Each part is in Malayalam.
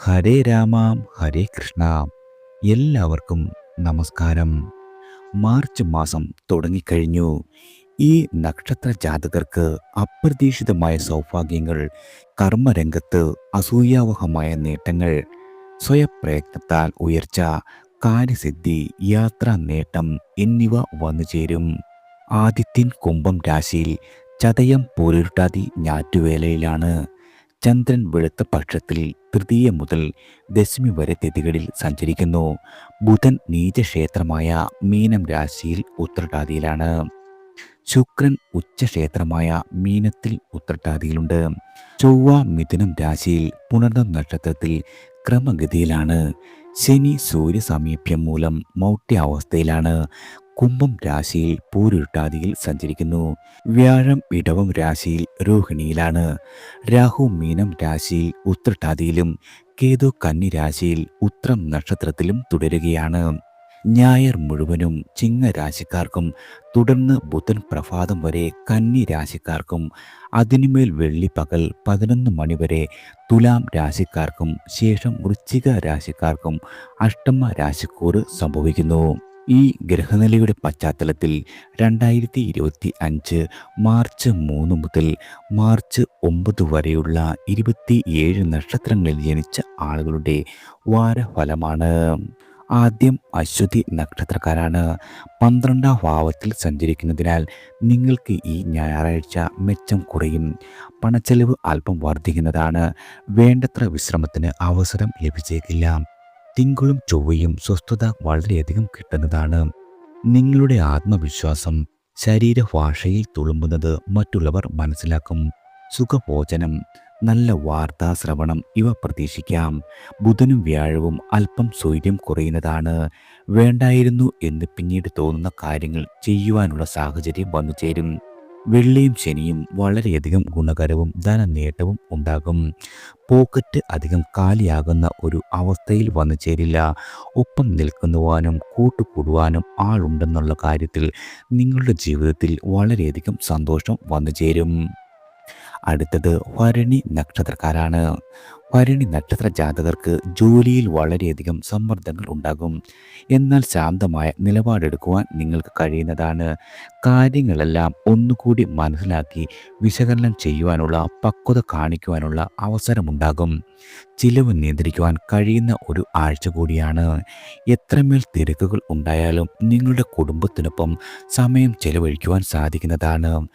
ഹരേ രാമ ഹരേ കൃഷ്ണ. എല്ലാവർക്കും നമസ്കാരം. മാർച്ച് മാസം തുടങ്ങിക്കഴിഞ്ഞു. ഈ നക്ഷത്ര ജാതകർക്ക് അപ്രതീക്ഷിതമായ സൗഭാഗ്യങ്ങൾ, കർമ്മരംഗത്ത് അസൂയാവഹമായ നേട്ടങ്ങൾ, സ്വയപ്രയത്നത്താൽ ഉയർച്ച, കാര്യസിദ്ധി, യാത്രാ നേട്ടം എന്നിവ വന്നു ചേരും. ആദിത്യൻ കുംഭം രാശിയിൽ, ചതയം പൂരുരുട്ടാതി ഞാറ്റുവേലയിലാണ്. ചന്ദ്രൻ വെളുത്ത പക്ഷത്തിൽ തൃതീയ മുതൽ ദശമി വരെ തിഥികളിൽ സഞ്ചരിക്കുന്നു. ബുധൻ നീചക്ഷേത്രമായ മീനം രാശിയിൽ ഉത്രട്ടാതിയിലാണ്. ശുക്രൻ ഉച്ചക്ഷേത്രമായ മീനത്തിൽ ഉത്രട്ടാതിയിലുണ്ട്. ചൊവ്വ മിഥുനം രാശിയിൽ പുണർന്നം നക്ഷത്രത്തിൽ ക്രമഗതിയിലാണ്. ശനി സൂര്യ സാമീപ്യം മൂലം മൗഢ്യാവസ്ഥയിലാണ്. കുംഭം രാശിയിൽ പൂരുരുട്ടാതിയിൽ സഞ്ചരിക്കുന്നു. വ്യാഴം ഇടവം രാശിയിൽ രോഹിണിയിലാണ്. രാഹു മീനം രാശിയിൽ ഉത്രട്ടാതിയിലും കേതു കന്നി രാശിയിൽ ഉത്രം നക്ഷത്രത്തിലും തുടരുകയാണ്. ഞായർ മുഴുവനും ചിങ്ങരാശിക്കാർക്കും തുടർന്ന് ബുധൻ പ്രഭാതം വരെ കന്നി രാശിക്കാർക്കും അതിനുമേൽ വെള്ളി പകൽ 11 മണിവരെ തുലാം രാശിക്കാർക്കും ശേഷം വൃശ്ചിക രാശിക്കാർക്കും അഷ്ടമ രാശിക്കൂറ് സംഭവിക്കുന്നു. ഈ ഗ്രഹനിലയുടെ പശ്ചാത്തലത്തിൽ 2025 മാർച്ച് 3 മുതൽ മാർച്ച് 9 വരെയുള്ള 27 നക്ഷത്രങ്ങളിൽ ജനിച്ച ആളുകളുടെ വാരഫലമാണ്. ആദ്യം അശ്വതി നക്ഷത്രക്കാരാണ്. 12ാം ഭാവത്തിൽ സഞ്ചരിക്കുന്നതിനാൽ നിങ്ങൾക്ക് ഈ ഞായറാഴ്ച മെച്ചം കുറയും. പണച്ചെലവ് അല്പം വർദ്ധിക്കുന്നതാണ്. വേണ്ടത്ര വിശ്രമത്തിന് അവസരം ലഭിച്ചേക്കില്ല. തിങ്കളും ചൊവ്വയും സ്വസ്ഥത വളരെയധികം കിട്ടുന്നതാണ്. നിങ്ങളുടെ ആത്മവിശ്വാസം ശരീരഭാഷയിൽ തുളുമ്പുന്നത് മറ്റുള്ളവർ മനസ്സിലാക്കും. സുഖഭോജനം, നല്ല വാർത്താശ്രവണം ഇവ പ്രതീക്ഷിക്കാം. ബുധനും വ്യാഴവും അല്പം സ്വൈര്യം കുറയുന്നതാണ്. വേണ്ടായിരുന്നു എന്ന് പിന്നീട് തോന്നുന്ന കാര്യങ്ങൾ ചെയ്യുവാനുള്ള സാഹചര്യം വന്നു ചേരും. വെള്ളിയും ശനിയും വളരെയധികം ഗുണകരവും ധനനേട്ടവും ഉണ്ടാകും. പോക്കറ്റ് അധികം കാലിയാകുന്ന ഒരു അവസ്ഥയിൽ വന്നു ചേരില്ല. ഒപ്പം നിൽക്കുവാനും കൂട്ടുകൂടുവാനും ആളുണ്ടെന്നുള്ള കാര്യത്തിൽ നിങ്ങളുടെ ജീവിതത്തിൽ വളരെയധികം സന്തോഷം വന്നു ചേരും. അടുത്തത് ഭരണി നക്ഷത്രക്കാരാണ്. ഭരണി നക്ഷത്ര ജാതകർക്ക് ജോലിയിൽ വളരെയധികം സമ്മർദ്ദങ്ങൾ ഉണ്ടാകും. എന്നാൽ ശാന്തമായ നിലപാടെടുക്കുവാൻ നിങ്ങൾക്ക് കഴിയുന്നതാണ്. കാര്യങ്ങളെല്ലാം ഒന്നുകൂടി മനസ്സിലാക്കി വിശകലനം ചെയ്യുവാനുള്ള പക്വത കാണിക്കുവാനുള്ള അവസരമുണ്ടാകും. ചിലവ് നിയന്ത്രിക്കുവാൻ കഴിയുന്ന ഒരു ആഴ്ച കൂടിയാണ്. എത്രമേൽ തിരക്കുകൾ ഉണ്ടായാലും നിങ്ങളുടെ കുടുംബത്തിനൊപ്പം സമയം ചെലവഴിക്കുവാൻ സാധിക്കുന്നതാണ്.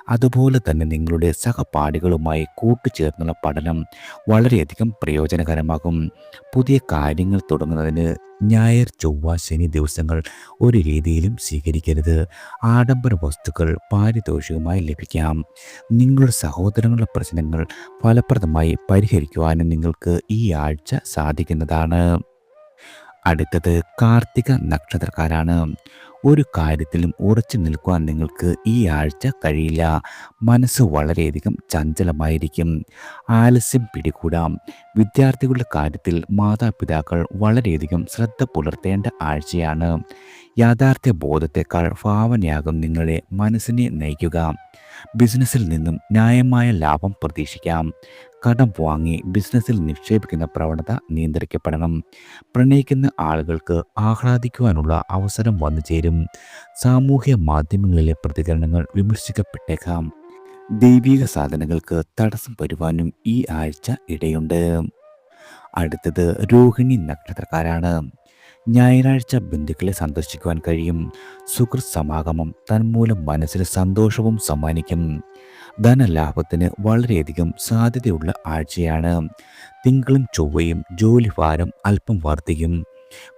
അതുപോലെ തന്നെ നിങ്ങളുടെ സഹപാഠികളുമായി കൂട്ടുചേർന്നുള്ള പഠനം വളരെയധികം പ്രയോജനകരമാകും. പുതിയ കാര്യങ്ങൾ തുടങ്ങുന്നതിന് ഞായർ ചൊവ്വ ശനി ദിവസങ്ങൾ ഒരു രീതിയിലും സ്വീകരിക്കരുത്. ആഡംബര വസ്തുക്കൾ പാരിതോഷികമായി ലഭിക്കാം. നിങ്ങളുടെ സഹോദരങ്ങളുടെ പ്രശ്നങ്ങൾ ഫലപ്രദമായി പരിഹരിക്കുവാനും നിങ്ങൾക്ക് ഈ ആഴ്ച സാധിക്കുന്നതാണ്. അടുത്തത് കാർത്തിക നക്ഷത്രക്കാരാണ്. ഒരു കാര്യത്തിലും ഉറച്ചു നിൽക്കുവാൻ നിങ്ങൾക്ക് ഈ ആഴ്ച കഴിയില്ല. മനസ്സ് വളരെയധികം ചഞ്ചലമായിരിക്കും. ആലസ്യം പിടികൂടാം. വിദ്യാർത്ഥികളുടെ കാര്യത്തിൽ മാതാപിതാക്കൾ വളരെയധികം ശ്രദ്ധ പുലർത്തേണ്ട ആഴ്ചയാണ്. യാഥാർത്ഥ്യ ബോധത്തെക്കാൾ ഭാവനയാകും നിങ്ങളെ മനസ്സിനെ നയിക്കുക. ബിസിനസ്സിൽ നിന്നും ന്യായമായ ലാഭം പ്രതീക്ഷിക്കാം. കടം വാങ്ങി ബിസിനസ്സിൽ നിക്ഷേപിക്കുന്ന പ്രവണത നിയന്ത്രിക്കപ്പെടണം. പ്രണയിക്കുന്ന ആളുകൾക്ക് ആഹ്ലാദിക്കുവാനുള്ള അവസരം വന്നു ചേരും. സാമൂഹ്യ മാധ്യമങ്ങളിലെ പ്രതികരണങ്ങൾ വിമർശിക്കപ്പെട്ടേക്കാം. ദൈവിക സാധനങ്ങൾക്ക് തടസ്സം വരുവാനും ഈ ആഴ്ച ഇടയുണ്ട്. അടുത്തത് രോഹിണി നക്ഷത്രക്കാരാണ്. ഞായറാഴ്ച ബന്ധുക്കളെ സന്ദർശിക്കുവാൻ കഴിയും. സുഹൃത്ത് സമാഗമം തന്മൂലം മനസ്സിന് സന്തോഷവും സമ്മാനിക്കും. ധനലാഭത്തിന് വളരെയധികം സാധ്യതയുള്ള ആഴ്ചയാണ്. തിങ്കളും ചൊവ്വയും ജോലിഭാരം അല്പം വർദ്ധിക്കും.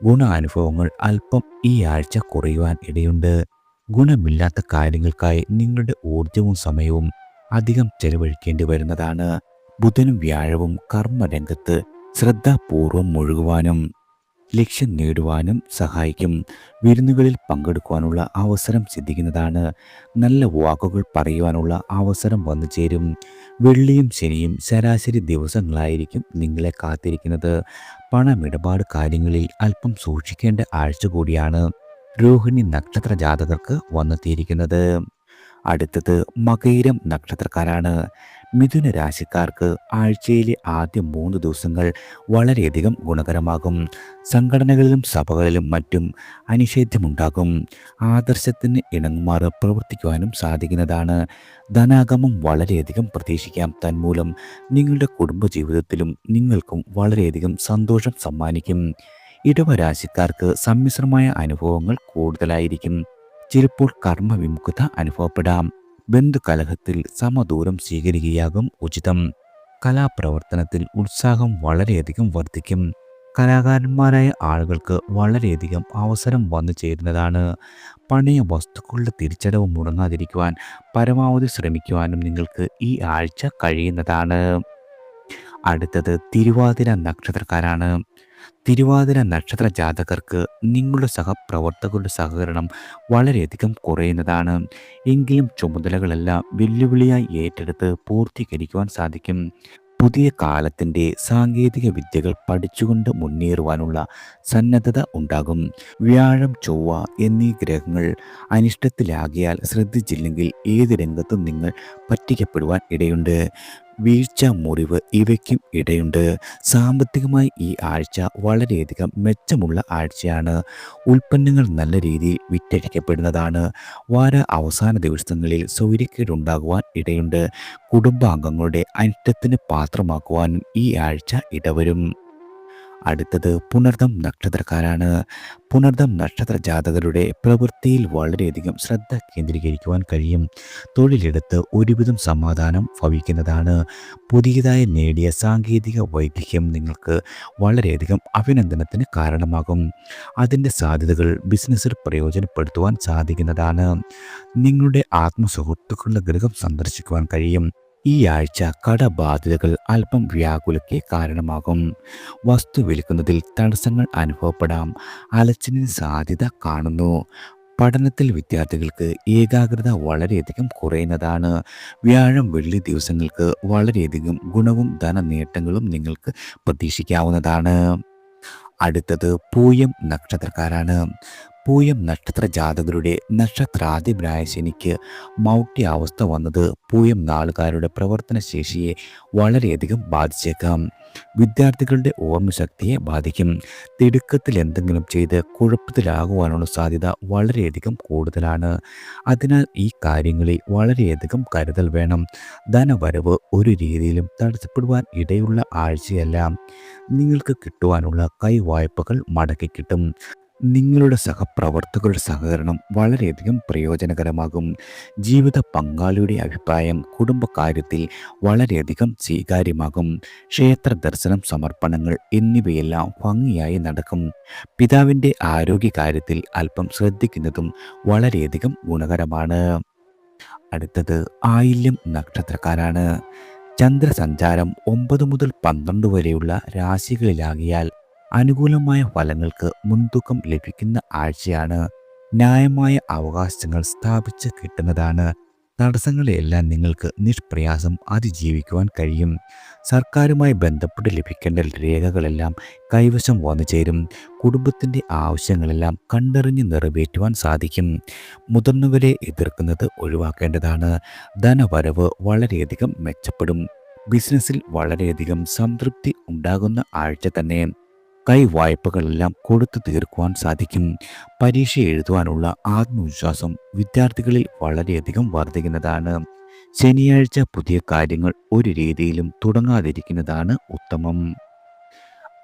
ഗുണാനുഭവങ്ങൾ അല്പം ഈ ആഴ്ച കുറയുവാൻ ഇടയുണ്ട്. ഗുണമില്ലാത്ത കാര്യങ്ങൾക്കായി നിങ്ങളുടെ ഊർജവും സമയവും അധികം ചെലവഴിക്കേണ്ടി വരുന്നതാണ്. ബുധനും വ്യാഴവും കർമ്മരംഗത്ത് ശ്രദ്ധാപൂർവം മുഴുകുവാനും ലക്ഷ്യം നേടുവാനും സഹായിക്കും. വിരുന്നുകളിൽ പങ്കെടുക്കുവാനുള്ള അവസരം സിദ്ധിക്കുന്നതാണ്. നല്ല വാക്കുകൾ പറയുവാനുള്ള അവസരം വന്നു ചേരും. വെള്ളിയും ശനിയും ശരാശരി ദിവസങ്ങളായിരിക്കും നിങ്ങളെ കാത്തിരിക്കുന്നത്. പണമിടപാട് കാര്യങ്ങളിൽ അല്പം സൂക്ഷിക്കേണ്ട ആഴ്ച കൂടിയാണ് രോഹിണി നക്ഷത്ര ജാതകർക്ക് വന്നെത്തിയിരിക്കുന്നത്. അടുത്തത് മകയിരം നക്ഷത്രക്കാരാണ്. മിഥുന രാശിക്കാർക്ക് ആഴ്ചയിലെ ആദ്യ 3 ദിവസങ്ങൾ വളരെയധികം ഗുണകരമാകും. സംഘടനകളിലും സഭകളിലും മറ്റും അനിഷേധ്യമുണ്ടാകും. ആദർശത്തിന് ഇണങ്ങുമാറ് പ്രവർത്തിക്കുവാനും സാധിക്കുന്നതാണ്. ധനാഗമം വളരെയധികം പ്രതീക്ഷിക്കാം. തന്മൂലം നിങ്ങളുടെ കുടുംബജീവിതത്തിലും നിങ്ങൾക്കും വളരെയധികം സന്തോഷം സമ്മാനിക്കും. ഇടവരാശിക്കാർക്ക് സമ്മിശ്രമായ അനുഭവങ്ങൾ കൂടുതലായിരിക്കും. ചിലപ്പോൾ കർമ്മവിമുഖത അനുഭവപ്പെടാം. ബന്ധുകലഹത്തിൽ സമദൂരം സ്വീകരിക്കുകയാകും ഉചിതം. കലാപ്രവർത്തനത്തിൽ ഉത്സാഹം വളരെയധികം വർദ്ധിക്കും. കലാകാരന്മാരായ ആളുകൾക്ക് വളരെയധികം അവസരം വന്നു ചേരുന്നതാണ്. പഴയ വസ്തുക്കളുടെ തിരിച്ചടവ് മുടങ്ങാതിരിക്കുവാൻ പരമാവധി ശ്രമിക്കുവാനും നിങ്ങൾക്ക് ഈ ആഴ്ച കഴിയുന്നതാണ്. അടുത്തത് തിരുവാതിര നക്ഷത്രക്കാരാണ്. തിരുവാതിര നക്ഷത്ര ജാതകർക്ക് നിങ്ങളുടെ സഹപ്രവർത്തകരുടെ സഹകരണം വളരെയധികം കുറയുന്നതാണ്. എങ്കിലും ചുമതലകളെല്ലാം വെല്ലുവിളിയായി ഏറ്റെടുത്ത് പൂർത്തീകരിക്കുവാൻ സാധിക്കും. പുതിയ കാലത്തിൻ്റെ സാങ്കേതിക വിദ്യകൾ പഠിച്ചുകൊണ്ട് മുന്നേറുവാനുള്ള സന്നദ്ധത ഉണ്ടാകും. വ്യാഴം, ചൊവ്വ എന്നീ ഗ്രഹങ്ങൾ അനിഷ്ടത്തിലാകിയാൽ ശ്രദ്ധിച്ചില്ലെങ്കിൽ ഏത് രംഗത്തും നിങ്ങൾ പറ്റിക്കപ്പെടുവാൻ ഇടയുണ്ട്. വീഴ്ച, മുറിവ് ഇവയ്ക്കും ഇടയുണ്ട്. സാമ്പത്തികമായി ഈ ആഴ്ച വളരെയധികം മെച്ചമുള്ള ആഴ്ചയാണ്. ഉൽപ്പന്നങ്ങൾ നല്ല രീതിയിൽ വിറ്റഴിക്കപ്പെടുന്നതാണ്. വാര അവസാന ദിവസങ്ങളിൽ സൗകര്യക്കേടുണ്ടാകുവാൻ ഇടയുണ്ട്. കുടുംബാംഗങ്ങളുടെ അനിഷ്ടത്തിന് പാത്രമാക്കുവാനും ഈ ആഴ്ച ഇടവരും. അടുത്തത് പുണർദം നക്ഷത്രക്കാരാണ്. പുണർദം നക്ഷത്ര ജാതകരുടെ പ്രവൃത്തിയിൽ വളരെയധികം ശ്രദ്ധ കേന്ദ്രീകരിക്കുവാൻ കഴിയും. തൊഴിലെടുത്ത് ഒരുവിധം സമാധാനം ഭവിക്കുന്നതാണ്. പുതിയതായി നേടിയ സാങ്കേതിക വൈദഗ്ധ്യം നിങ്ങൾക്ക് വളരെയധികം അഭിനന്ദനത്തിന് കാരണമാകും. അതിൻ്റെ സാധ്യതകൾ ബിസിനസ്സിൽ പ്രയോജനപ്പെടുത്തുവാൻ സാധിക്കുന്നതാണ്. നിങ്ങളുടെ ആത്മസുഹൃത്തുക്കളുടെ ഗൃഹം സന്ദർശിക്കുവാൻ കഴിയും. ഈ ആഴ്ച കടബാധ്യതകൾ അല്പം വ്യാകുലയ്ക്ക് കാരണമാകും. വസ്തു വിൽക്കുന്നതിൽ തടസ്സങ്ങൾ അനുഭവപ്പെടാം. അലച്ചിലിന് സാധ്യത കാണുന്നു. പഠനത്തിൽ വിദ്യാർത്ഥികൾക്ക് ഏകാഗ്രത വളരെയധികം കുറയുന്നതാണ്. വ്യാഴം, വെള്ളി ദിവസങ്ങൾക്ക് വളരെയധികം ഗുണവും ധനനേട്ടങ്ങളും നിങ്ങൾക്ക് പ്രതീക്ഷിക്കാവുന്നതാണ്. അടുത്തത് പൂയം നക്ഷത്രക്കാരാണ്. പൂയം നക്ഷത്ര ജാതകരുടെ നക്ഷത്രാധിപനായ ശനിക്ക് മൗഢ്യാവസ്ഥ വന്നത് പൂയം നാളുകാരുടെ പ്രവർത്തന ശേഷിയെ വളരെയധികം ബാധിച്ചേക്കാം. വിദ്യാർത്ഥികളുടെ ഓർമ്മശക്തിയെ ബാധിക്കും. തിടുക്കത്തിൽ എന്തെങ്കിലും ചെയ്ത് കുഴപ്പത്തിലാകുവാനുള്ള സാധ്യത വളരെയധികം കൂടുതലാണ്. അതിനാൽ ഈ കാര്യങ്ങളിൽ വളരെയധികം കരുതൽ വേണം. ധനവരവ് ഒരു രീതിയിലും തടസ്സപ്പെടുവാൻ ഇടയുള്ള ആഴ്ചയല്ല. നിങ്ങൾക്ക് കിട്ടുവാനുള്ള കൈവായ്പകൾ മടക്കി കിട്ടും. നിങ്ങളുടെ സഹപ്രവർത്തകരുടെ സഹകരണം വളരെയധികം പ്രയോജനകരമാകും. ജീവിത പങ്കാളിയുടെ അഭിപ്രായം കുടുംബകാര്യത്തിൽ വളരെയധികം സ്വീകാര്യമാകും. ക്ഷേത്ര ദർശനം, സമർപ്പണങ്ങൾ എന്നിവയെല്ലാം ഭംഗിയായി നടക്കും. പിതാവിൻ്റെ ആരോഗ്യകാര്യത്തിൽ അല്പം ശ്രദ്ധിക്കുന്നതും വളരെയധികം ഗുണകരമാണ്. അടുത്തത് ആയില്യം നക്ഷത്രക്കാരാണ്. ചന്ദ്രസഞ്ചാരം 9 മുതൽ 12 വരെയുള്ള രാശികളിലാകിയാൽ അനുകൂലമായ ഫലങ്ങൾക്ക് മുൻതൂക്കം ലഭിക്കുന്ന ആഴ്ചയാണ്. ന്യായമായ അവകാശങ്ങൾ സ്ഥാപിച്ച് കിട്ടുന്നതാണ്. തടസ്സങ്ങളെല്ലാം നിങ്ങൾക്ക് നിഷ്പ്രയാസം അതിജീവിക്കുവാൻ കഴിയും. സർക്കാരുമായി ബന്ധപ്പെട്ട് ലഭിക്കേണ്ട രേഖകളെല്ലാം കൈവശം വന്നു ചേരും. കുടുംബത്തിൻ്റെ ആവശ്യങ്ങളെല്ലാം കണ്ടറിഞ്ഞ് നിറവേറ്റുവാൻ സാധിക്കും. മുതിർന്നവരെ എതിർക്കുന്നത് ഒഴിവാക്കേണ്ടതാണ്. ധനവരവ് വളരെയധികം മെച്ചപ്പെടും. ബിസിനസ്സിൽ വളരെയധികം സംതൃപ്തി ഉണ്ടാകുന്ന ആഴ്ച തന്നെ. കൈവായ്പകളെല്ലാം കൊടുത്തു തീർക്കുവാൻ സാധിക്കും. പരീക്ഷ എഴുതുവാനുള്ള ആത്മവിശ്വാസം വിദ്യാർത്ഥികളിൽ വളരെയധികം വർദ്ധിക്കുന്നതാണ്. ശനിയാഴ്ച പുതിയ കാര്യങ്ങൾ ഒരു രീതിയിലും തുടങ്ങാതിരിക്കുന്നതാണ് ഉത്തമം.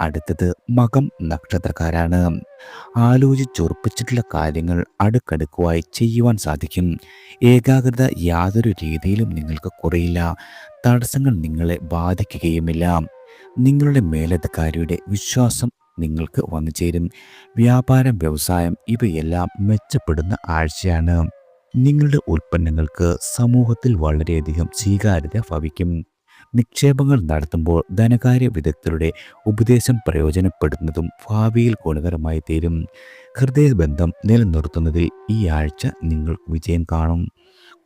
അടുത്തത് മകം നക്ഷത്രക്കാരാണ്. ആലോചിച്ചുറപ്പിച്ചിട്ടുള്ള കാര്യങ്ങൾ അടുക്കടുക്കുവായി ചെയ്യുവാൻ സാധിക്കും. ഏകാഗ്രത യാതൊരു രീതിയിലും നിങ്ങൾക്ക് കുറയില്ല. തടസ്സങ്ങൾ നിങ്ങളെ ബാധിക്കുകയുമില്ല. നിങ്ങളുടെ മേലധികാരിയുടെ വിശ്വാസം നിങ്ങൾക്ക് വന്നു ചേരും. വ്യാപാരം, വ്യവസായം ഇവയെല്ലാം മെച്ചപ്പെടുന്ന ആഴ്ചയാണ്. നിങ്ങളുടെ ഉൽപ്പന്നങ്ങൾക്ക് സമൂഹത്തിൽ വളരെയധികം സ്വീകാര്യത ഭവിക്കും. നിക്ഷേപങ്ങൾ നടത്തുമ്പോൾ ധനകാര്യ വിദഗ്ധരുടെ ഉപദേശം പ്രയോജനപ്പെടുന്നതും ഭാവിയിൽ ഗുണകരമായി തീരും. ഹൃദയബന്ധം നിലനിർത്തുന്നതിൽ ഈ ആഴ്ച നിങ്ങൾ വിജയം കാണും.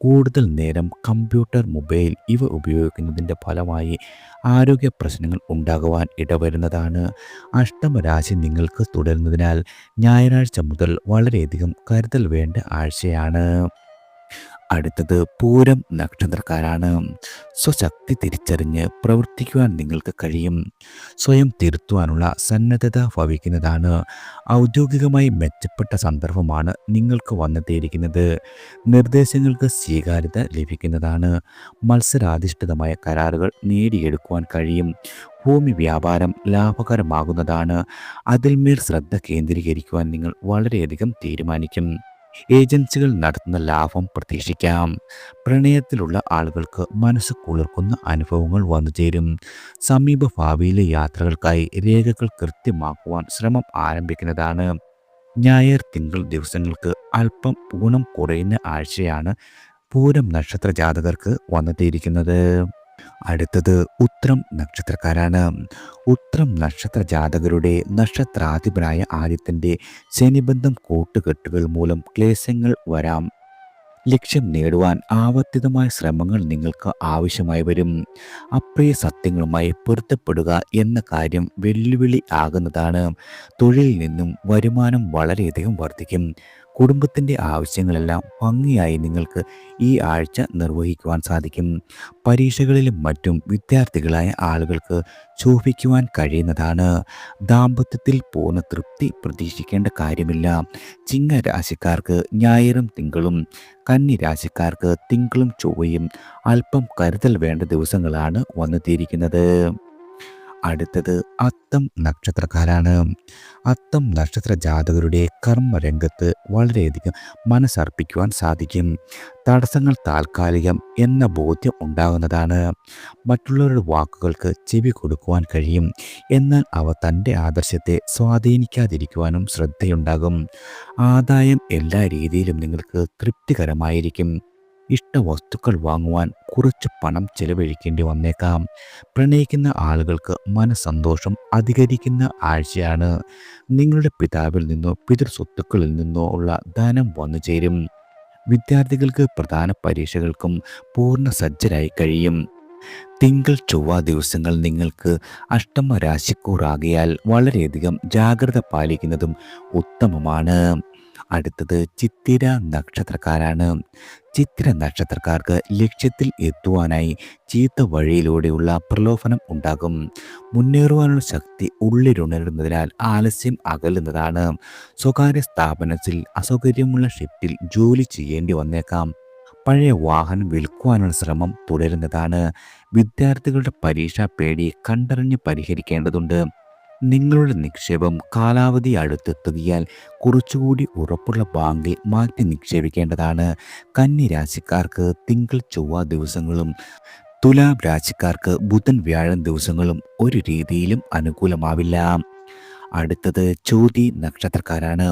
കൂടുതൽ നേരം കമ്പ്യൂട്ടർ, മൊബൈൽ ഇവ ഉപയോഗിക്കുന്നതിൻ്റെ ഫലമായി ആരോഗ്യ പ്രശ്നങ്ങൾ ഉണ്ടാകുവാൻ ഇടവരുന്നതാണ്. അഷ്ടമരാശി നിങ്ങൾക്ക് തുടരുന്നതിനാൽ ഞായറാഴ്ച മുതൽ വളരെയധികം കരുതൽ വേണ്ട ആഴ്ചയാണ്. അടുത്തത് പൂരം നക്ഷത്രക്കാരാണ്. സ്വശക്തി തിരിച്ചറിഞ്ഞ് പ്രവർത്തിക്കുവാൻ നിങ്ങൾക്ക് കഴിയും. സ്വയം തിരുത്തുവാനുള്ള സന്നദ്ധത ഭവിക്കുന്നതാണ്. ഔദ്യോഗികമായി മെച്ചപ്പെട്ട സന്ദർഭമാണ് നിങ്ങൾക്ക് വന്നെത്തിയിരിക്കുന്നത്. നിർദ്ദേശങ്ങൾക്ക് സ്വീകാര്യത ലഭിക്കുന്നതാണ്. മത്സരാധിഷ്ഠിതമായ കരാറുകൾ നേടിയെടുക്കുവാൻ കഴിയും. ഭൂമി വ്യാപാരം ലാഭകരമാകുന്നതാണ്. അതിന്മേൽ ശ്രദ്ധ കേന്ദ്രീകരിക്കുവാൻ നിങ്ങൾ വളരെയധികം തീരുമാനിക്കും. ഏജൻസികൾ നടത്തുന്ന ലാഭം പ്രതീക്ഷിക്കാം. പ്രണയത്തിലുള്ള ആളുകൾക്ക് മനസ്സ് കുളിർക്കുന്ന അനുഭവങ്ങൾ വന്നു ചേരും. സമീപ ഭാവിയിലെ യാത്രകൾക്കായി രേഖകൾ കൃത്യമാക്കുവാൻ ശ്രമം ആരംഭിക്കുന്നതാണ്. ഞായർ തിങ്കൾ ദിവസങ്ങൾക്ക് അല്പം ഗുണം കുറയുന്ന ആഴ്ചയാണ് പൂരം നക്ഷത്ര ജാതകർക്ക് വന്നെത്തിയിരിക്കുന്നത്. അടുത്തത് ഉത്രം നക്ഷത്രക്കാരാണ്. ഉത്രം നക്ഷത്ര ജാതകരുടെ നക്ഷത്രാധിപനായ ആദിത്യൻ്റെ ശനിബന്ധം കൂട്ടുകെട്ടുകൾ മൂലം ക്ലേശങ്ങൾ വരാം. ലക്ഷ്യം നേടുവാൻ ആവർത്തിതമായ ശ്രമങ്ങൾ നിങ്ങൾക്ക് ആവശ്യമായി വരും. അപ്രിയ സത്യങ്ങളുമായി പൊരുത്തപ്പെടുക എന്ന കാര്യം വെല്ലുവിളി ആകുന്നതാണ്. തൊഴിലിൽ നിന്നും വരുമാനം വളരെയധികം വർദ്ധിക്കും. കുടുംബത്തിൻ്റെ ആവശ്യങ്ങളെല്ലാം ഭംഗിയായി നിങ്ങൾക്ക് ഈ ആഴ്ച നിർവഹിക്കുവാൻ സാധിക്കും. പരീക്ഷകളിലും മറ്റും വിദ്യാർത്ഥികളായ ആളുകൾക്ക് ശോഭിക്കുവാൻ കഴിയുന്നതാണ്. ദാമ്പത്യത്തിൽ പൂർണ്ണ തൃപ്തി പ്രതീക്ഷിക്കേണ്ട കാര്യമില്ല. ചിങ്ങ രാശിക്കാർക്ക് ഞായറും തിങ്കളും, കന്നി രാശിക്കാർക്ക് തിങ്കളും ചൊവ്വയും അല്പം കരുതൽ വേണ്ട ദിവസങ്ങളാണ് വന്നെത്തിയിരിക്കുന്നത്. അടുത്തത് അത്തം നക്ഷത്രക്കാരാണ്. അത്തം നക്ഷത്ര ജാതകരുടെ കർമ്മരംഗത്ത് വളരെയധികം മനസ്സർപ്പിക്കുവാൻ സാധിക്കും. തടസ്സങ്ങൾ താൽക്കാലികം എന്ന ബോധ്യം ഉണ്ടാകുന്നതാണ്. മറ്റുള്ളവരുടെ വാക്കുകൾക്ക് ചെവി കൊടുക്കുവാൻ കഴിയും. എന്നാൽ അവ തൻ്റെ ആദർശത്തെ സ്വാധീനിക്കാതിരിക്കുവാനും ശ്രദ്ധയുണ്ടാകും. ആദായം എല്ലാ രീതിയിലും നിങ്ങൾക്ക് തൃപ്തികരമായിരിക്കും. ഇഷ്ടവസ്തുക്കൾ വാങ്ങുവാൻ കുറച്ച് പണം ചെലവഴിക്കേണ്ടി വന്നേക്കാം. പ്രണയിക്കുന്ന ആളുകൾക്ക് മനസ്സന്തോഷം അധികരിക്കുന്ന ആഴ്ചയാണ്. നിങ്ങളുടെ പിതാവിൽ നിന്നോ പിതൃസ്വത്തുക്കളിൽ നിന്നോ ഉള്ള ധനം വന്നു ചേരും. വിദ്യാർത്ഥികൾക്ക് പ്രധാന പരീക്ഷകൾക്കും പൂർണ്ണ സജ്ജരായി കഴിയും. തിങ്കൾ ചൊവ്വ ദിവസങ്ങൾ നിങ്ങൾക്ക് അഷ്ടമ രാശിക്കൂറാകിയാൽ വളരെയധികം ജാഗ്രത പാലിക്കുന്നതും ഉത്തമമാണ്. അടുത്തത് ചിത്തിര നക്ഷത്രക്കാരാണ്. ചിത്തിര നക്ഷത്രക്കാർക്ക് ലക്ഷ്യത്തിൽ എത്തുവാനായി ചീത്ത വഴിയിലൂടെയുള്ള പ്രലോഭനം ഉണ്ടാകും. മുന്നേറുവാനുള്ള ശക്തി ഉള്ളിലുണരുന്നതിനാൽ ആലസ്യം അകലുന്നതാണ്. സ്വകാര്യ സ്ഥാപനത്തിൽ അസൗകര്യമുള്ള ഷിഫ്റ്റിൽ ജോലി ചെയ്യേണ്ടി വന്നേക്കാം. പഴയ വാഹനം വിൽക്കുവാനുള്ള ശ്രമം തുടരുന്നതാണ്. വിദ്യാർത്ഥികളുടെ പരീക്ഷാ പേടി കണ്ടറിഞ്ഞ് പരിഹരിക്കേണ്ടതുണ്ട്. നിങ്ങളുടെ നിക്ഷേപം കാലാവധി അടുത്തെത്തുകയാൽ കുറച്ചുകൂടി ഉറപ്പുള്ള ബാങ്കിൽ മാറ്റി നിക്ഷേപിക്കേണ്ടതാണ്. കന്നി രാശിക്കാർക്ക് തിങ്കൾ ചൊവ്വ ദിവസങ്ങളും, തുലാം രാശിക്കാർക്ക് ബുധൻ വ്യാഴം ദിവസങ്ങളും ഒരു രീതിയിലും അനുകൂലമാവില്ല. അടുത്തത് ചോതി നക്ഷത്രക്കാരാണ്.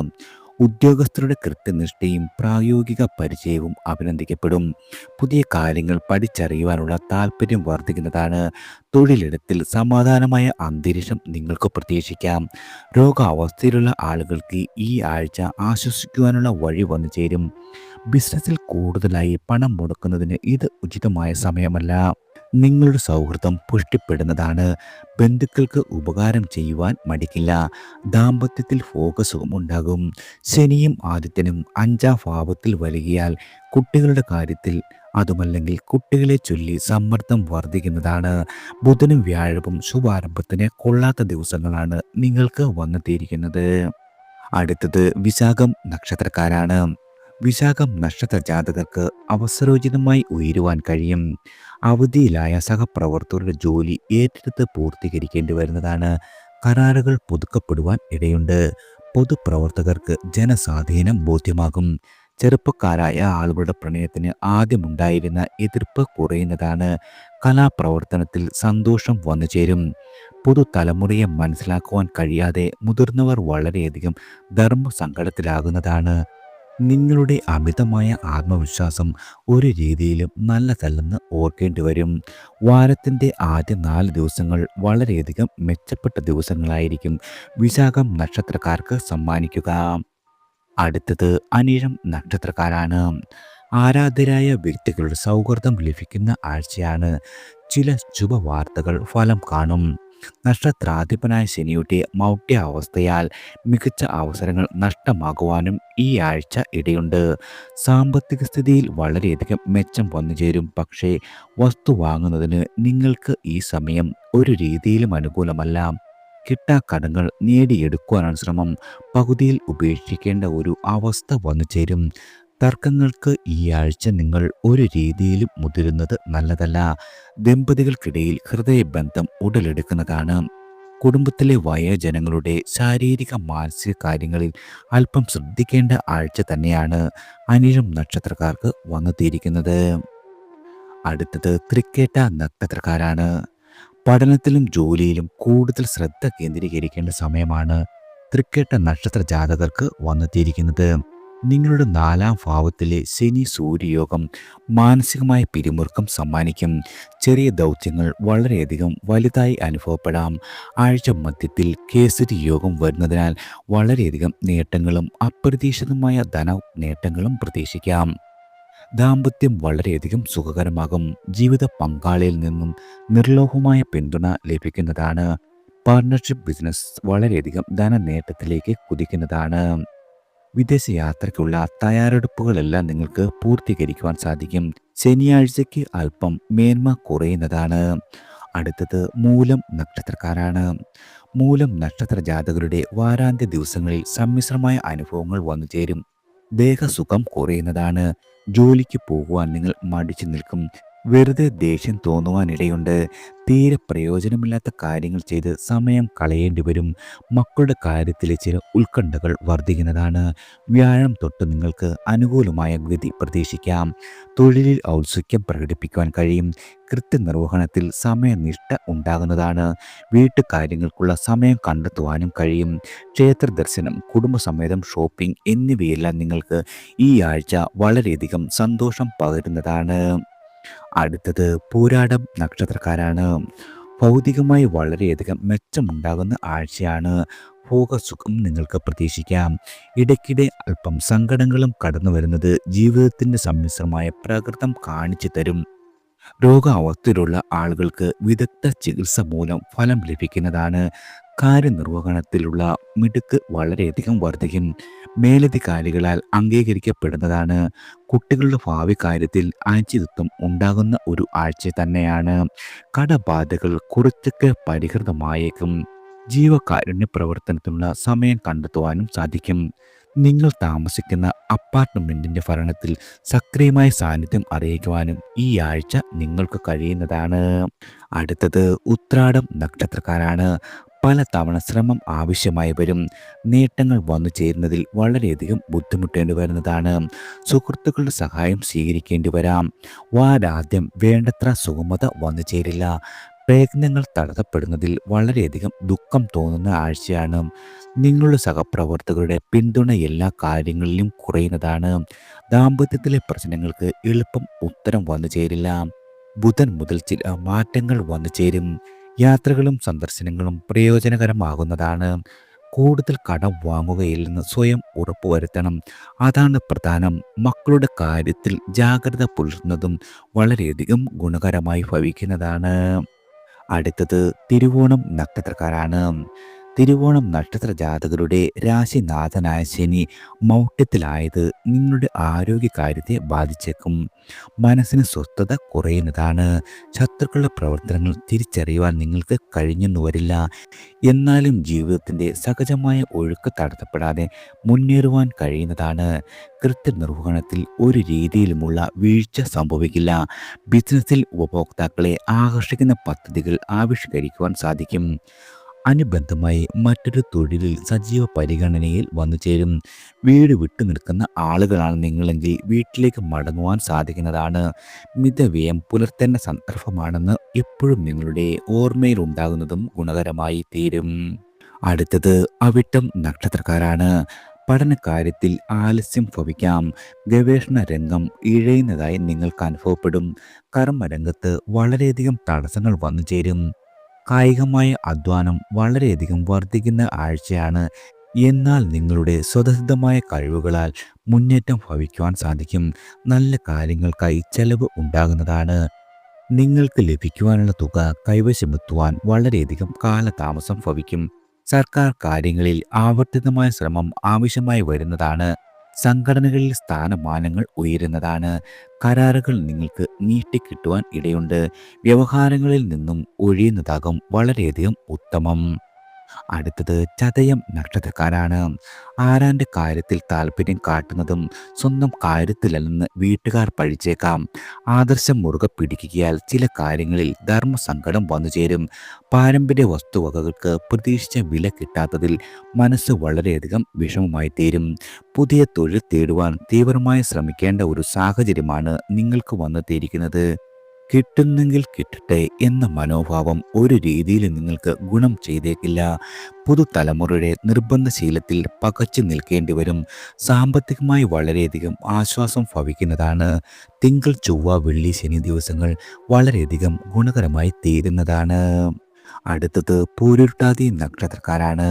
ഉദ്യോഗസ്ഥരുടെ കൃത്യനിഷ്ഠയും പ്രായോഗിക പരിചയവും അഭിനന്ദിക്കപ്പെടും. പുതിയ കാര്യങ്ങൾ പഠിച്ചറിയുവാനുള്ള താല്പര്യം വർദ്ധിക്കുന്നതാണ്. തൊഴിലിടത്തിൽ സമാധാനമായ അന്തരീക്ഷം നിങ്ങൾക്ക് പ്രതീക്ഷിക്കാം. രോഗാവസ്ഥയിലുള്ള ആളുകൾക്ക് ഈ ആഴ്ച ആശ്വസിക്കുവാനുള്ള വഴി വന്നു ചേരും. ബിസിനസ്സിൽ കൂടുതലായി പണം മുടക്കുന്നതിന് ഇത് ഉചിതമായ സമയമല്ല. നിങ്ങളുടെ സൗഹൃദം പുഷ്ടിപ്പെടുന്നതാണ്. ബന്ധുക്കൾക്ക് ഉപകാരം ചെയ്യുവാൻ മടിക്കില്ല. ദാമ്പത്യത്തിൽ ഫോക്കസും ഉണ്ടാകും. ശനിയും ആദിത്യനും 5ാം ഭാവത്തിൽ വരികയാൽ കുട്ടികളുടെ കാര്യത്തിൽ, അതുമല്ലെങ്കിൽ കുട്ടികളെ ചൊല്ലി സമ്മർദ്ദം വർദ്ധിക്കുന്നതാണ്. ബുധനും വ്യാഴവും ശുഭാരംഭത്തിന് കൊള്ളാത്ത ദിവസങ്ങളാണ് നിങ്ങൾക്ക് വന്നെത്തിയിരിക്കുന്നത്. അടുത്തത് വിശാഖം നക്ഷത്രക്കാരാണ്. വിശാഖം നക്ഷത്ര ജാതകർക്ക് അവസരോചിതമായി ഉയരുവാൻ കഴിയും. അവധിയിലായ സഹപ്രവർത്തകരുടെ ജോലി ഏറ്റെടുത്ത് പൂർത്തീകരിക്കേണ്ടി വരുന്നതാണ്. കരാറുകൾ പുതുക്കപ്പെടുവാൻ ഇടയുണ്ട്. പൊതുപ്രവർത്തകർക്ക് ജനസ്വാധീനം ബോധ്യമാകും. ചെറുപ്പക്കാരായ ആളുകളുടെ പ്രണയത്തിന് ആദ്യമുണ്ടായിരുന്ന എതിർപ്പ് കുറയുന്നതാണ്. കലാപ്രവർത്തനത്തിൽ സന്തോഷം വന്നു ചേരും. പുതുതലമുറയെ മനസ്സിലാക്കുവാൻ കഴിയാതെ മുതിർന്നവർ വളരെയധികം ധർമ്മസങ്കടത്തിലാകുന്നതാണ്. നിങ്ങളുടെ അമിതമായ ആത്മവിശ്വാസം ഒരു രീതിയിലും നല്ലതല്ലെന്ന് ഓർക്കേണ്ടി വരും. വാരത്തിൻ്റെ ആദ്യ 4 ദിവസങ്ങൾ വളരെയധികം മെച്ചപ്പെട്ട ദിവസങ്ങളായിരിക്കും വിശാഖം നക്ഷത്രക്കാർക്ക് സമ്മാനിക്കുക. അടുത്തത് അനിഴം നക്ഷത്രക്കാരാണ്. ആരാധ്യരായ വ്യക്തികളുടെ സൗഹൃദം ലഭിക്കുന്ന ആഴ്ചയാണ്. ചില ശുഭവാർത്തകൾ ഫലം കാണും. നക്ഷത്രാധിപനായ ശനിയുടെ മൗഢ്യ അവസ്ഥയാൽ മികച്ച അവസരങ്ങൾ നഷ്ടമാകുവാനും ഈ ആഴ്ച ഇടയുണ്ട്. സാമ്പത്തിക സ്ഥിതിയിൽ വളരെയധികം മെച്ചം വന്നുചേരും. പക്ഷേ വസ്തു വാങ്ങുന്നതിന് നിങ്ങൾക്ക് ഈ സമയം ഒരു രീതിയിലും അനുകൂലമല്ല. കിട്ടാക്കടങ്ങൾ നേടിയെടുക്കുവാനാണ് ശ്രമം. പകുതിയിൽ ഉപേക്ഷിക്കേണ്ട ഒരു അവസ്ഥ വന്നു ചേരും. തർക്കങ്ങൾക്ക് ഈ ആഴ്ച നിങ്ങൾ ഒരു രീതിയിലും മുതിരുന്നത് നല്ലതല്ല. ദമ്പതികൾക്കിടയിൽ ഹൃദയബന്ധം ഉടലെടുക്കുന്നതാണ്. കുടുംബത്തിലെ വയോജനങ്ങളുടെ ശാരീരിക മാനസിക കാര്യങ്ങളിൽ അല്പം ശ്രദ്ധിക്കേണ്ട ആഴ്ച തന്നെയാണ് അനിഴം നക്ഷത്രക്കാർക്ക് വന്നെത്തിയിരിക്കുന്നത്. അടുത്തത് തൃക്കേട്ട നക്ഷത്രക്കാരാണ്. പഠനത്തിലും ജോലിയിലും കൂടുതൽ ശ്രദ്ധ കേന്ദ്രീകരിക്കേണ്ട സമയമാണ് തൃക്കേട്ട നക്ഷത്ര ജാതകർക്ക് വന്നെത്തിയിരിക്കുന്നത്. നിങ്ങളുടെ 4ാം ഭാവത്തിലെ ശനി സൂര്യയോഗം മാനസികമായ പിരിമുറുക്കം സമ്മാനിക്കും. ചെറിയ ദൗത്യങ്ങൾ വളരെയധികം വലുതായി അനുഭവപ്പെടാം. ആഴ്ച മധ്യത്തിൽ കേസരി യോഗം വരുന്നതിനാൽ വളരെയധികം നേട്ടങ്ങളും അപ്രതീക്ഷിതമായ ധന നേട്ടങ്ങളും പ്രതീക്ഷിക്കാം. ദാമ്പത്യം വളരെയധികം സുഖകരമാകും. ജീവിത പങ്കാളിയിൽ നിന്നും നിർലോഭമായ പിന്തുണ ലഭിക്കുന്നതാണ്. പാർട്ണർഷിപ്പ് ബിസിനസ് വളരെയധികം ധനനേട്ടത്തിലേക്ക് കുതിക്കുന്നതാണ്. വിദേശയാത്രയ്ക്കുള്ള തയ്യാറെടുപ്പുകളെല്ലാം നിങ്ങൾക്ക് പൂർത്തീകരിക്കുവാൻ സാധിക്കും. ശനിയാഴ്ചയ്ക്ക് അല്പം മേന്മ കുറയുന്നതാണ്. അടുത്തത് മൂലം നക്ഷത്രക്കാരാണ്. മൂലം നക്ഷത്ര ജാതകരുടെ വാരാന്ത്യ ദിവസങ്ങളിൽ സമ്മിശ്രമായ അനുഭവങ്ങൾ വന്നു ചേരും. ദേഹസുഖം കുറയുന്നതാണ്. ജോലിക്ക് പോകുവാൻ നിങ്ങൾ മടിച്ചു നിൽക്കും. വെറുതെ ദേഷ്യം തോന്നുവാനിടയുണ്ട്. തീരെ പ്രയോജനമില്ലാത്ത കാര്യങ്ങൾ ചെയ്ത് സമയം കളയേണ്ടി വരും. മക്കളുടെ കാര്യത്തിലെ ചില ഉത്കണ്ഠകൾ വർദ്ധിക്കുന്നതാണ്. വ്യാഴം തൊട്ട് നിങ്ങൾക്ക് അനുകൂലമായ ഗതി പ്രതീക്ഷിക്കാം. തൊഴിലിൽ ഔത്സുക്യം പ്രകടിപ്പിക്കുവാൻ കഴിയും. കൃത്യനിർവഹണത്തിൽ സമയനിഷ്ഠ ഉണ്ടാകുന്നതാണ്. വീട്ടുകാര്യങ്ങൾക്കുള്ള സമയം കണ്ടെത്തുവാനും കഴിയും. ക്ഷേത്ര ദർശനം, കുടുംബസമേതം ഷോപ്പിംഗ് എന്നിവയെല്ലാം നിങ്ങൾക്ക് ഈ ആഴ്ച വളരെയധികം സന്തോഷം പകരുന്നതാണ്. അടുത്തത് പൂരാടം നക്ഷത്രക്കാരാണ്. ഭൗതികമായി വളരെയധികം മെച്ചമുണ്ടാകുന്ന ആഴ്ചയാണ്. ഭോഗസുഖം നിങ്ങൾക്ക് പ്രതീക്ഷിക്കാം. ഇടയ്ക്കിടെ അല്പം സങ്കടങ്ങളും കടന്നു വരുന്നത് ജീവിതത്തിൻ്റെ സമ്മിശ്രമായ പ്രകൃതം കാണിച്ചു തരും. രോഗാവസ്ഥയിലുള്ള ആളുകൾക്ക് വിദഗ്ധ ചികിത്സ മൂലം ഫലം ലഭിക്കുന്നതാണ്. കാര്യനിർവഹണത്തിലുള്ള മിടുക്ക് വളരെയധികം വർദ്ധിക്കും. മേലധികാരികളാൽ അംഗീകരിക്കപ്പെടുന്നതാണ്. കുട്ടികളുടെ ഭാവി കാര്യത്തിൽ അനിശ്ചിതത്വം ഉണ്ടാകുന്ന ഒരു ആഴ്ച തന്നെയാണ്. കടബാധകൾ കുറച്ചൊക്കെ പരിഹൃതമായേക്കും. ജീവകാരുണ്യ പ്രവർത്തനത്തിനുള്ള സമയം കണ്ടെത്തുവാനും സാധിക്കും. നിങ്ങൾ താമസിക്കുന്ന അപ്പാർട്ട്മെൻറ്റിൻ്റെ ഭരണത്തിൽ സക്രിയമായ സാന്നിധ്യം അറിയിക്കുവാനും ഈ ആഴ്ച നിങ്ങൾക്ക് കഴിയുന്നതാണ്. അടുത്തത് ഉത്രാടം നക്ഷത്രക്കാരാണ്. പലതവണ ശ്രമം ആവശ്യമായി വരും. നേട്ടങ്ങൾ വന്നു ചേരുന്നതിൽ വളരെയധികം ബുദ്ധിമുട്ടേണ്ടി വരുന്നതാണ്. സുഹൃത്തുക്കളുടെ സഹായം സ്വീകരിക്കേണ്ടി വരാം. വാരാദ്യം വേണ്ടത്ര സുഗമത വന്നു ചേരില്ല. പ്രയത്നങ്ങൾ തടസ്സപ്പെടുന്നതിൽ വളരെയധികം ദുഃഖം തോന്നുന്ന ആഴ്ചയാണ്. നിങ്ങളുടെ സഹപ്രവർത്തകരുടെ പിന്തുണ എല്ലാ കാര്യങ്ങളിലും കുറയുന്നതാണ്. ദാമ്പത്യത്തിലെ പ്രശ്നങ്ങൾക്ക് എളുപ്പം ഉത്തരം വന്നു ചേരില്ല. ബുധൻ മുതൽ ചില മാറ്റങ്ങൾ വന്നു ചേരും. യാത്രകളും സന്ദർശനങ്ങളും പ്രയോജനകരമാകുന്നതാണ്. കൂടുതൽ കടം വാങ്ങുകയില്ലെന്ന് സ്വയം ഉറപ്പുവരുത്തണം. അതാണ് പ്രധാനം. മക്കളുടെ കാര്യത്തിൽ ജാഗ്രത പുലർത്തുന്നതും വളരെയധികം ഗുണകരമായി ഭവിക്കുന്നതാണ്. അടുത്തത് തിരുവോണം നക്ഷത്രക്കാരാണ്. തിരുവോണം നക്ഷത്ര ജാതകരുടെ രാശിനാഥനായ ശനി മൗഢ്യത്തിലായത് നിങ്ങളുടെ ആരോഗ്യകാര്യത്തെ ബാധിച്ചേക്കും. മനസ്സിന് സ്വസ്ഥത കുറയുന്നതാണ്. ശത്രുക്കളുടെ പ്രവർത്തനങ്ങൾ തിരിച്ചറിയുവാൻ നിങ്ങൾക്ക് കഴിഞ്ഞെന്നു വരില്ല. എന്നാലും ജീവിതത്തിൻ്റെ സഹജമായ ഒഴുക്ക് തടസ്സപ്പെടാതെ മുന്നേറുവാൻ കഴിയുന്നതാണ്. കൃത്യനിർവഹണത്തിൽ ഒരു രീതിയിലുമുള്ള വീഴ്ച സംഭവിക്കില്ല. ബിസിനസ്സിൽ ഉപഭോക്താക്കളെ ആകർഷിക്കുന്ന പദ്ധതികൾ ആവിഷ്കരിക്കുവാൻ സാധിക്കും. അനുബന്ധമായി മറ്റൊരു തൊഴിലിൽ സജീവ പരിഗണനയിൽ വന്നു ചേരും. വീട് വിട്ടു നിൽക്കുന്ന ആളുകളാണ് നിങ്ങളെങ്കിൽ വീട്ടിലേക്ക് മടങ്ങുവാൻ സാധിക്കുന്നതാണ്. മിതവ്യയം പുലർത്തേണ്ട സന്ദർഭമാണെന്ന് എപ്പോഴും നിങ്ങളുടെ ഓർമ്മയിൽ ഉണ്ടാകുന്നതും ഗുണകരമായി തീരും. അടുത്തത് അവിട്ടം നക്ഷത്രക്കാരാണ്. പഠനകാര്യത്തിൽ ആലസ്യം ഭവിക്കാം. ഗവേഷണ രംഗം ഇഴയുന്നതായി നിങ്ങൾക്ക് അനുഭവപ്പെടും. കർമ്മരംഗത്ത് വളരെയധികം തടസ്സങ്ങൾ വന്നു ചേരും. കായികമായ അധ്വാനം വളരെയധികം വർദ്ധിക്കുന്ന ആഴ്ചയാണ്. എന്നാൽ നിങ്ങളുടെ സ്വതസിദ്ധമായ കഴിവുകളാൽ മുന്നേറ്റം ഭവിക്കുവാൻ സാധിക്കും. നല്ല കാര്യങ്ങൾക്കായി ചെലവ് ഉണ്ടാകുന്നതാണ്. നിങ്ങൾക്ക് ലഭിക്കുവാനുള്ള തുക കൈവശമെത്തുവാൻ വളരെയധികം കാലതാമസം ഭവിക്കും. സർക്കാർ കാര്യങ്ങളിൽ ആവർത്തിതമായ ശ്രമം ആവശ്യമായി വരുന്നതാണ്. സംഘടനകളിൽ സ്ഥാനമാനങ്ങൾ ഉയരുന്നതാണ്. കരാറുകൾ നിങ്ങൾക്ക് നീട്ടിക്കിട്ടുവാൻ ഇടയുണ്ട്. വ്യവഹാരങ്ങളിൽ നിന്നും ഒഴിയുന്നതാകും വളരെയധികം ഉത്തമം. അടുത്തത് ചതയം നക്ഷത്രക്കാരാണ്. ആരാന്റെ കാര്യത്തിൽ താല്പര്യം കാട്ടുന്നതും സ്വന്തം കാര്യത്തിലല്ലെന്ന് വീട്ടുകാർ പഴിച്ചേക്കാം. ആദർശം മുറുകെ പിടിക്കുകയാൽ ചില കാര്യങ്ങളിൽ ധർമ്മസങ്കടം വന്നുചേരും. പാരമ്പര്യ വസ്തുവകകൾക്ക് പ്രതീക്ഷിച്ച വില കിട്ടാത്തതിൽ മനസ്സ് വളരെയധികം വിഷമമായി തീരും. പുതിയ തൊഴിൽ തേടുവാൻ തീവ്രമായി ശ്രമിക്കേണ്ട ഒരു സാഹചര്യമാണ് നിങ്ങൾക്ക് വന്നെത്തിയിരിക്കുന്നത്. കിട്ടുന്നെങ്കിൽ കിട്ടട്ടെ എന്ന മനോഭാവം ഒരു രീതിയിൽ നിങ്ങൾക്ക് ഗുണം ചെയ്തേക്കില്ല. പുതുതലമുറയുടെ നിർബന്ധശീലത്തിൽ പകച്ചു നിൽക്കേണ്ടി വരും. സാമ്പത്തികമായി വളരെയധികം ആശ്വാസം ഭവിക്കുന്നതാണ്. തിങ്കൾ ചൊവ്വ വെള്ളി ശനി ദിവസങ്ങൾ വളരെയധികം ഗുണകരമായി തീരുന്നതാണ്. അടുത്തത് പൂരുരുട്ടാതി നക്ഷത്രക്കാരാണ്.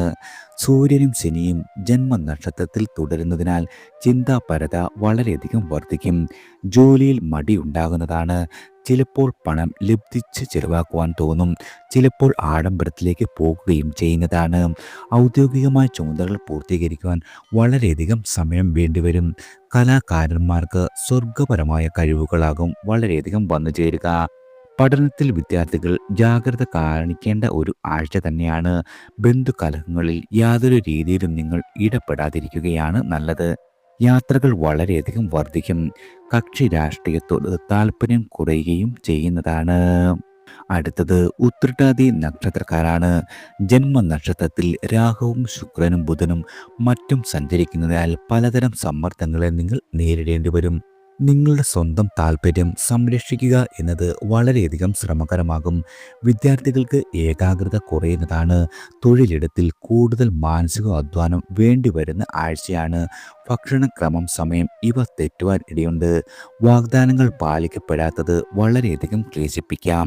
സൂര്യനും ശനിയും ജന്മനക്ഷത്രത്തിൽ തുടരുന്നതിനാൽ ചിന്താപരത വളരെയധികം വർദ്ധിക്കും. ജോലിയിൽ മടി ഉണ്ടാകുന്നതാണ്. ചിലപ്പോൾ പണം ലബ്ധിച്ച് ചെലവാക്കുവാൻ തോന്നും. ചിലപ്പോൾ ആഡംബരത്തിലേക്ക് പോകുകയും ചെയ്യുന്നതാണ്. ഔദ്യോഗികമായ ചുമതലകൾ പൂർത്തീകരിക്കുവാൻ വളരെയധികം സമയം വേണ്ടിവരും. കലാകാരന്മാർക്ക് സ്വർഗപരമായ കഴിവുകളാകും വളരെയധികം വന്നു ചേരുക. പഠനത്തിൽ വിദ്യാർത്ഥികൾ ജാഗ്രത കാണിക്കേണ്ട ഒരു ആഴ്ച തന്നെയാണ്. ബന്ധുകലഹങ്ങളിൽ യാതൊരു രീതിയിലും നിങ്ങൾ ഇടപെടാതിരിക്കുകയാണ് നല്ലത്. യാത്രകൾ വളരെയധികം വർദ്ധിക്കും. കക്ഷി രാഷ്ട്രീയത്തോട് താല്പര്യം കുറയുകയും ചെയ്യുന്നതാണ്. അടുത്തത് ഉത്രട്ടാതി നക്ഷത്രക്കാരാണ്. ജന്മനക്ഷത്രത്തിൽ രാഹുവും ശുക്രനും ബുധനും മറ്റും സഞ്ചരിക്കുന്നതിനാൽ പലതരം സമ്മർദ്ദങ്ങളെ നിങ്ങൾ നേരിടേണ്ടി വരും. നിങ്ങളുടെ സ്വന്തം താല്പര്യം സംരക്ഷിക്കുക എന്നത് വളരെയധികം ശ്രമകരമാകും. വിദ്യാർത്ഥികൾക്ക് ഏകാഗ്രത കുറയുന്നതാണ്. തൊഴിലിടത്തിൽ കൂടുതൽ മാനസിക അധ്വാനം വേണ്ടിവരുന്ന ആഴ്ചയാണ്. ഭക്ഷണക്രമം, സമയം ഇവ തെറ്റുവാൻ ഇടയുണ്ട്. വാഗ്ദാനങ്ങൾ പാലിക്കപ്പെടാത്തത് വളരെയധികം ക്ലേശിപ്പിക്കാം.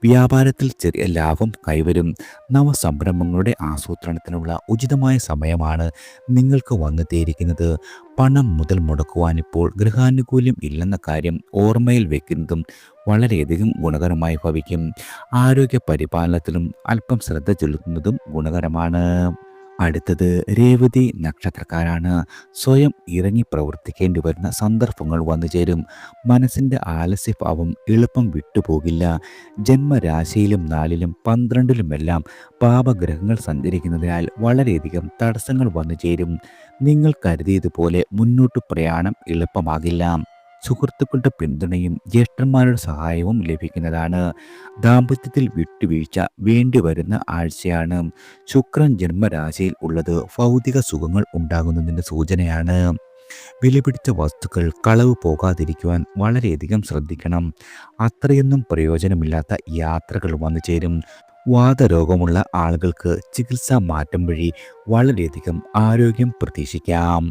വ്യാപാരത്തിൽ ചെറിയ ലാഭം കൈവരും. നവസംരംഭങ്ങളുടെ ആസൂത്രണത്തിനുള്ള ഉചിതമായ സമയമാണ് നിങ്ങൾക്ക് വന്നെത്തിയിരിക്കുന്നത്. പണം മുതൽ മുടക്കുവാൻ ഇപ്പോൾ ഗൃഹാനുകൂല്യം ഇല്ലെന്ന കാര്യം ഓർമ്മയിൽ വെക്കുന്നതും വളരെയധികം ഗുണകരമായി ഭവിക്കും. ആരോഗ്യ പരിപാലനത്തിലും അല്പം ശ്രദ്ധ ചെലുത്തുന്നതും ഗുണകരമാണ്. അടുത്തത് രേവതി നക്ഷത്രക്കാരാണ്. സ്വയം ഇറങ്ങി പ്രവർത്തിക്കേണ്ടി വരുന്ന സന്ദർഭങ്ങൾ വന്നു ചേരും. മനസ്സിൻ്റെ ആലസ്യഭാവം എളുപ്പം വിട്ടുപോകില്ല. ജന്മരാശിയിലും 4-ലും 12-ലുമെല്ലാം പാപഗ്രഹങ്ങൾ സഞ്ചരിക്കുന്നതിനാൽ വളരെയധികം തടസ്സങ്ങൾ വന്നു ചേരും. നിങ്ങൾ കരുതിയതുപോലെ മുന്നോട്ട് പ്രയാണം എളുപ്പമാകില്ല. സുഹൃത്തുക്കളുടെ പിന്തുണയും ജ്യേഷ്ഠന്മാരുടെ സഹായവും ലഭിക്കുന്നതാണ്. ദാമ്പത്യത്തിൽ വിട്ടുവീഴ്ച വേണ്ടിവരുന്ന ആഴ്ചയാണ്. ശുക്രൻ ജന്മരാശിയിൽ ഉള്ളത് ഭൗതിക സുഖങ്ങൾ ഉണ്ടാകുന്നതിൻ്റെ സൂചനയാണ്. വിലപിടിച്ച വസ്തുക്കൾ കളവ് പോകാതിരിക്കുവാൻ വളരെയധികം ശ്രദ്ധിക്കണം. അത്രയൊന്നും പ്രയോജനമില്ലാത്ത യാത്രകൾ വന്നു ചേരും. വാതരോഗമുള്ള ആളുകൾക്ക് ചികിത്സാ മാറ്റം വഴി വളരെയധികം ആരോഗ്യം പ്രതീക്ഷിക്കാം.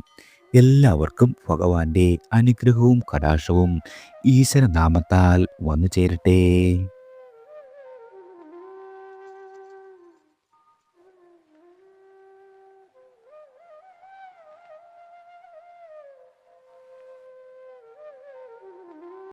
എല്ലാവർക്കും ഭഗവാന്റെ അനുഗ്രഹവും കടാക്ഷവും ഈശ്വരനാമത്താൽ വന്നു ചേരട്ടെ.